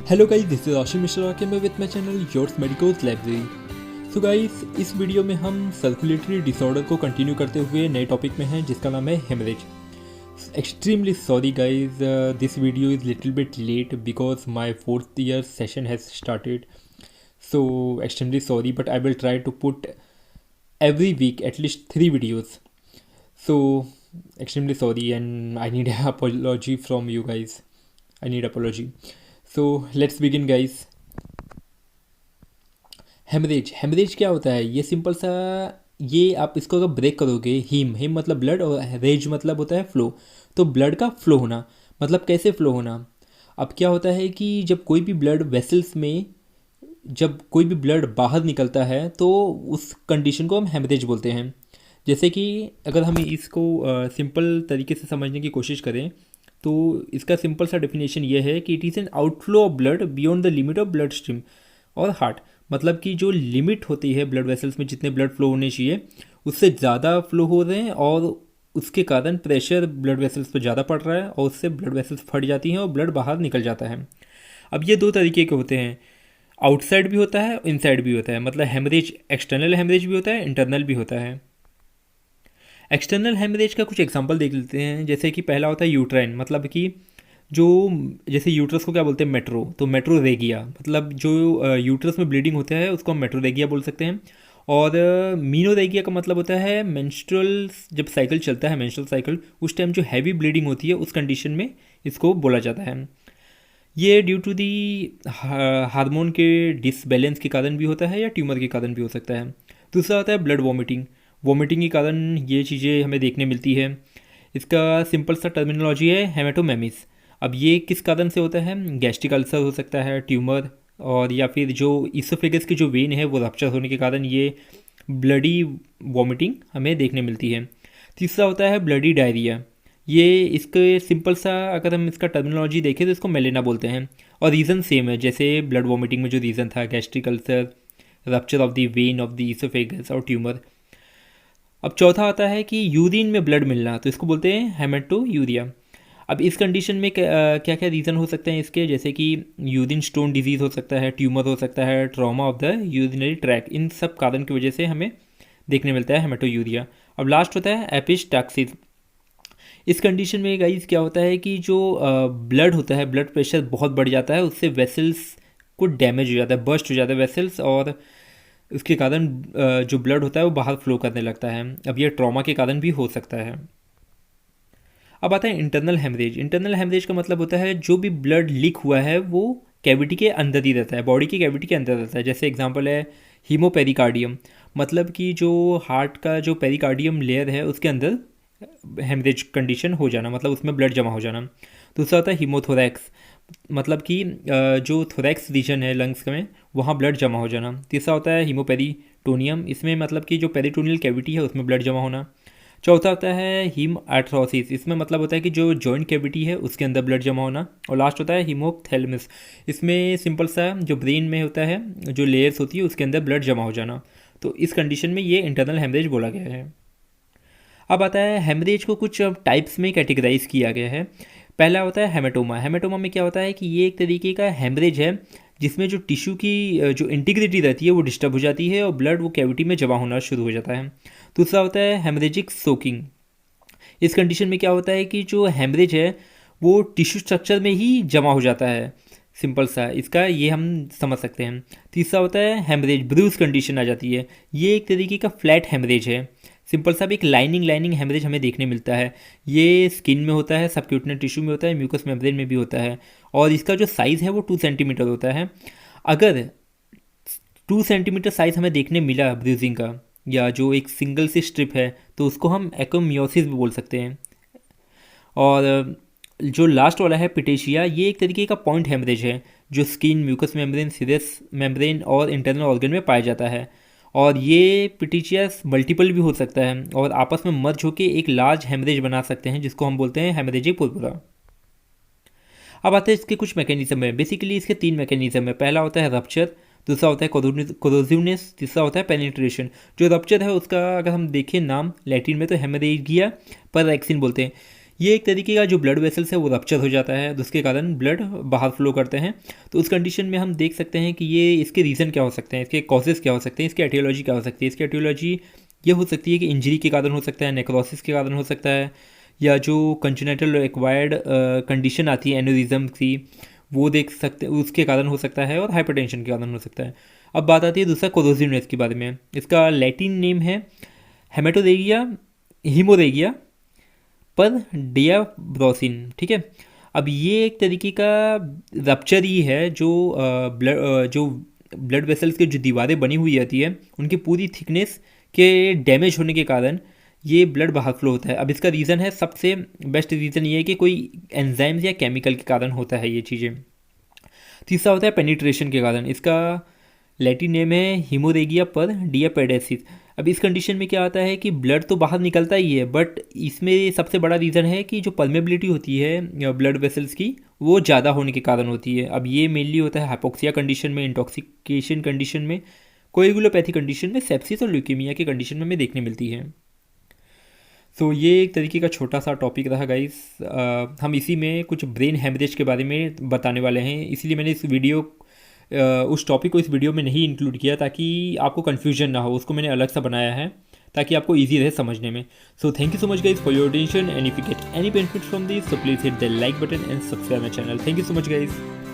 Hello guys, this is Ashish Mishra के मैं with my channel yours medical library. So guys, इस video में हम सर्कुलेटरी डिसऑर्डर को कंटिन्यू करते हुए नए टॉपिक में हैं जिसका नाम है haemorrhage. Extremely sorry guys, this video is little bit late because my 4th year session has started, so extremely sorry, but I will try to put every week at least 3 videos. So extremely sorry and I need an apology from you guys. I need apology. So let's begin guys. Haemorrhage क्या होता है? ये simple सा, ये आप इसको अगर break करोगे, हिम मतलब ब्लड और रेज मतलब होता है फ्लो। तो ब्लड का फ्लो होना मतलब कैसे फ्लो होना? अब क्या होता है कि जब कोई भी ब्लड वेसल्स में, जब कोई भी ब्लड बाहर निकलता है तो उस कंडीशन को हम हेमरेज बोलते हैं। जैसे कि अगर हम इसको सिंपल तरीके से समझने की कोशिश करें तो इसका सिंपल सा डेफिनेशन ये है कि it is an outflow of blood beyond the limit of blood stream और हार्ट। मतलब कि जो लिमिट होती है ब्लड वेसल्स में जितने ब्लड फ्लो होने चाहिए उससे ज़्यादा फ्लो हो रहे हैं और उसके कारण प्रेशर ब्लड वेसल्स पर ज़्यादा पड़ रहा है और उससे ब्लड वेसल्स फट जाती हैं और ब्लड बाहर निकल जाता है। अब ये दो तरीके के होते हैं, आउटसाइड भी होता है, इनसाइड भी होता है। मतलब हेमरेज एक्सटर्नल हेमरेज भी होता है, इंटरनल भी होता है। एक्सटर्नल हेमरेज का कुछ एग्जांपल देख लेते हैं। जैसे कि पहला होता है यूट्राइन, मतलब कि जो, जैसे यूट्रस को क्या बोलते हैं? मेट्रो। तो मेट्रो रेगिया मतलब जो यूट्रस में ब्लीडिंग होता है उसको हम मेट्रो रेगिया बोल सकते हैं। और मीनो रेगिया का मतलब होता है मेंस्ट्रुअल, जब साइकिल चलता है मेंस्ट्रुअल साइकिल, उस टाइम जो हैवी ब्लीडिंग होती है उस कंडीशन में इसको बोला जाता है। ये ड्यू टू दी हार्मोन के डिसबैलेंस के कारण भी होता है या ट्यूमर के कारण भी हो सकता है। दूसरा होता है ब्लड वॉमिटिंग। वॉमिटिंग के कारण ये चीज़ें हमें देखने मिलती है। इसका सिंपल सा टर्मिनोलॉजी है हेमेटोमेमिस। अब ये किस कारण से होता है? गैस्ट्रिक अल्सर हो सकता है, ट्यूमर, और या फिर जो इसोफेगस की जो वेन है वो रप्चर होने के कारण ये ब्लडी वॉमिटिंग हमें देखने मिलती है। तीसरा होता है ब्लडी डायरिया। ये इसके सिंपल सा अगर हम इसका टर्मिनोलॉजी देखें तो इसको मेलेना बोलते हैं और रीज़न सेम है जैसे ब्लड वॉमिटिंग में जो रीज़न था, gastric ulcer, rupture of the when of the oesophagus और ट्यूमर। अब चौथा आता है कि यूरिन में ब्लड मिलना, तो इसको बोलते हैं हेमेटोयूरिया। अब इस कंडीशन में क्या क्या रीज़न हो सकते हैं इसके? जैसे कि यूरिन स्टोन डिजीज़ हो सकता है, ट्यूमर हो सकता है, trauma of the urinary tract, इन सब कारण की वजह से हमें देखने मिलता है हेमेटोयूरिया। अब लास्ट होता है एपिस्टैक्सिस। इस कंडीशन में गाइस क्या होता है कि जो ब्लड होता है, ब्लड प्रेशर बहुत बढ़ जाता है, उससे वेसल्स को डैमेज हो जाता है, बर्स्ट हो जाता है वेसल्स, और उसके कारण जो ब्लड होता है वो बाहर फ्लो करने लगता है। अब ये ट्रॉमा के कारण भी हो सकता है। अब आता है इंटरनल हेमरेज। इंटरनल हेमरेज का मतलब होता है जो भी ब्लड लीक हुआ है वो कैविटी के अंदर ही रहता है, बॉडी की कैविटी के अंदर रहता है। जैसे एग्जांपल है हीमोपेरिकार्डियम, मतलब कि जो हार्ट का जो पेरिकार्डियम लेयर है उसके अंदर हेमरेज कंडीशन हो जाना, मतलब उसमें ब्लड जमा हो जाना। दूसरा होता है हीमोथोरैक्स, मतलब कि जो थोरैक्स रीजन है लंग्स में वहाँ ब्लड जमा हो जाना। तीसरा होता है हीमोपेरिटोनियम, इसमें मतलब कि जो पेरिटोनियल कैविटी है उसमें ब्लड जमा होना। चौथा होता है हीम आर्थरोसिस, इसमें मतलब होता है कि जो जॉइंट कैविटी है उसके अंदर ब्लड जमा होना। और लास्ट होता है हीमोथैलेमस, इसमें सिंपल सा जो ब्रेन में होता है, जो लेयर्स होती है उसके अंदर ब्लड जमा हो जाना। तो इस कंडीशन में ये इंटरनल हेमरेज बोला गया है। अब आता है हेमरेज को कुछ टाइप्स में कैटेगराइज किया गया है। पहला होता है हेमेटोमा। हेमेटोमा में क्या होता है कि ये एक तरीके का हेमरेज है जिसमें जो टिश्यू की जो इंटीग्रिटी रहती है वो डिस्टर्ब हो जाती है और ब्लड वो कैविटी में जमा होना शुरू हो जाता है। दूसरा होता है हेमरेजिक सोकिंग। इस कंडीशन में क्या होता है कि जो हेमरेज है वो टिश्यू स्ट्रक्चर में ही जमा हो जाता है, सिंपल सा इसका ये हम समझ सकते हैं। तीसरा होता है हेमरेज ब्रूज कंडीशन आ जाती है, ये एक तरीके का फ्लैट हेमरेज है। सिंपल सा भी एक लाइनिंग हेमरेज हमें देखने मिलता है। ये स्किन में होता है, सबक्यूटेनियस टिश्यू में होता है, म्यूकस मेम्ब्रेन में भी होता है और इसका जो साइज़ है वो 2 सेंटीमीटर होता है। अगर 2 सेंटीमीटर साइज़ हमें देखने मिला ब्रूजिंग का या जो एक सिंगल सी स्ट्रिप है तो उसको हम एक्रोमियोसिस भी बोल सकते हैं। और जो लास्ट वाला है पिटेशिया, ये एक तरीके का पॉइंट हेमरेज है जो skin, mucous membrane, serous membrane और इंटरनल ऑर्गन में पाया जाता है। और ये पिटीचियस मल्टीपल भी हो सकता है और आपस में मर्ज होकर एक लार्ज हेमरेज बना सकते हैं जिसको हम बोलते हैं हेमरेजिक पुरपुरा। अब आते हैं इसके कुछ मैकेनिज्म है। बेसिकली इसके 3 मैकेनिज्म है। पहला होता है रप्चर, दूसरा होता है कोरोसिवनेस, तीसरा होता है पेनिट्रेशन। जो रप्चर है उसका अगर हम देखें नाम लैटिन में तो हेमरेजिया पर एक्सिन बोलते हैं। ये एक तरीके का जो ब्लड वेसल्स है वो रप्चर हो जाता है, जिसके कारण ब्लड बाहर फ्लो करते हैं। तो उस कंडीशन में हम देख सकते हैं कि ये इसके रीज़न क्या हो सकते हैं, इसके कॉजेज़ क्या हो सकते हैं, इसकी एटियोलॉजी क्या हो सकती है। इसकी एटियोलॉजी ये हो सकती है कि इंजरी के कारण हो सकता है, नेक्रोसिस के कारण हो सकता है, या जो कंजेनिटल एक्वायर्ड कंडीशन आती है एन्यूरिज्म की, वो देख सकते उसके कारण हो सकता है, और हाइपरटेंशन के कारण हो सकता है। अब बात आती है दूसरा कोरोसिवनेस के बारे में। इसका लैटिन नेम है हेमेटोरेगिया हीमोरेगिया पर डियाब्रोसिन, ठीक है। अब ये एक तरीके का रप्चर ही है जो ब्लड वेसल्स के जो दीवारें बनी हुई रहती है उनकी पूरी थिकनेस के डैमेज होने के कारण ये ब्लड बाहर फ्लो होता है। अब इसका रीज़न है, सबसे बेस्ट रीज़न ये है कि कोई एंजाइम्स या केमिकल के कारण होता है ये चीज़ें। तीसरा होता है पेनिट्रेशन के कारण। इसका लैटिन नेम है हीमोरेगिया पर डियापेडेसिस। अब इस कंडीशन में क्या आता है कि ब्लड तो बाहर निकलता ही है, बट इसमें सबसे बड़ा रीज़न है कि जो परमेबिलिटी होती है ब्लड वेसल्स की वो ज़्यादा होने के कारण होती है। अब ये मेनली होता है हाइपोक्सिया कंडीशन में, इंटॉक्सिकेशन कंडीशन में, कोएगुलोपैथी कंडीशन में, सेप्सिस और ल्यूकेमिया के कंडीशन में हमें देखने मिलती है। तो ये एक तरीके का छोटा सा टॉपिक रहा गाइस। हम इसी में कुछ ब्रेन हेमरेज के बारे में बताने वाले हैं, इसलिए मैंने इस वीडियो उस टॉपिक को इस वीडियो में नहीं इंक्लूड किया ताकि आपको कन्फ्यूजन ना हो। उसको मैंने अलग सा बनाया है ताकि आपको ईजी रहे समझने में। So thank you so much guys for your attention, and if you get any benefit from this so please hit the like button and subscribe my channel. Thank you so much guys.